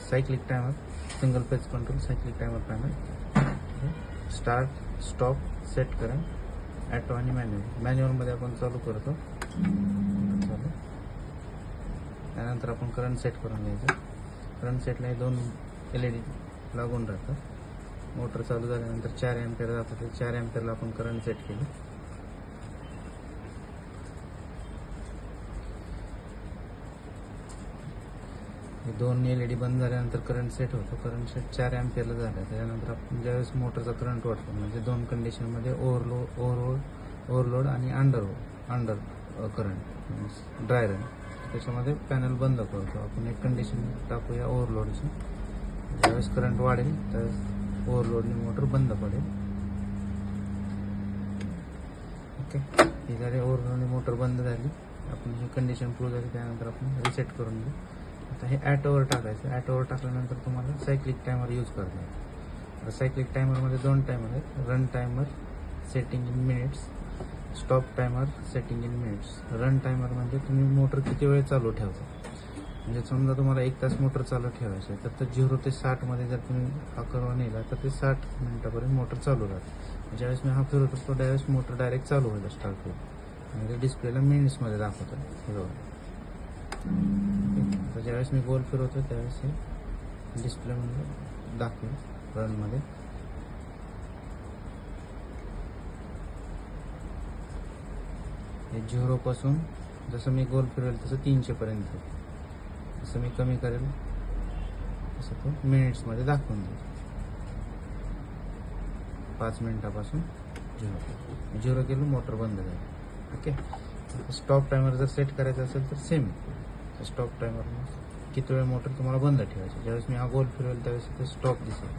Cyclic timer, single page control cyclic timer panel, start stop set करा, auto आणि मॅन्युअलमध्ये आपण चालू करतो. चालू त्यानंतर आपण करंट सेट करून घ्यायचं. करंट सेटला 2 LED लागून राहतं. मोटर चालू झाल्यानंतर 4 अँपिअर जातं. ते 4 अँपिअरला आपण करंट सेट केलं. हे 2 LED बंद झाल्यानंतर करंट सेट होतो. करंट सेट 4 अँपिअरला झालं. त्याच्यानंतर आपण ज्यावेळेस मोटरचा करंट वाढतो म्हणजे 2 कंडिशनमध्ये ओव्हरलोड आणि अंडर करंट ड्राय रन, त्याच्यामध्ये पॅनल बंद करतो आपण. एक कंडिशन टाकूया ओव्हरलोडची. ज्यावेळेस करंट वाढेल त्यावेळेस ओव्हरलोडने मोटर बंद पडेल. ओके, ही झाली ओव्हरलोडने मोटर बंद झाली. आपण ही कंडिशन प्रूव्ह झाली. त्यानंतर आपण रिसेट करून घेऊ. आता हे ॲटोवर टाकायचं. ॲटोवर टाकल्यानंतर तुम्हाला सायक्लिक टायमर यूज करता येईल. सायक्लिक टायमरमध्ये 2 टायमर आहेत. Run timer setting in minutes, stop timer setting in minutes. Run timer म्हणजे तुम्ही मोटर किती वेळ चालू ठेवता. म्हणजे समजा तुम्हाला 1 तास मोटर चालू ठेवायचं आहे तर 0 ते 60 मध्ये जर तुम्ही हा कर्व नेला तर ते 60 मिनिटापर्यंत मोटर चालू राहते. ज्यावेळेस मी हा फिरवतो तो त्यावेळेस मोटर डायरेक्ट चालू होईल, स्टार्ट होईल. आणि ते डिस्प्लेला मिनिट्समध्ये दाखवतं. हे बघा, तर ज्यावेळेस मी गोल फिरवतो त्यावेळेस हे डिस्प्लेमध्ये दाखवेल रनमध्ये. हे 0 पासून जसं मी गोल फिरवेल तसं 300 पर्यंत, जसं मी कमी करेल तसं तो मिनिट्समध्ये दाखवून देईल. 5 मिनिटापासून 0 केलं, मोटर बंद झाली. ओके, स्टॉप टायमर जर सेट करायचा असेल तर सेम. स्टॉप टायमर किती वेळ मोटर तुम्हाला बंद ठेवायची. ज्यावेळेस मी हा गोल फिरवेल त्यावेळेस ते स्टॉप दिसेल.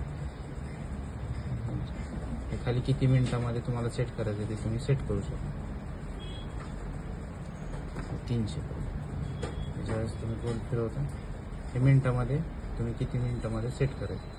हे खाली किती मिनिटामध्ये तुम्हाला सेट करायचं ते तुम्ही सेट करू शकता. 300. ज्यावेळेस तुम्ही गोल फिरवता हे मिनिटामध्ये तुम्ही किती मिनिटामध्ये सेट करायचं.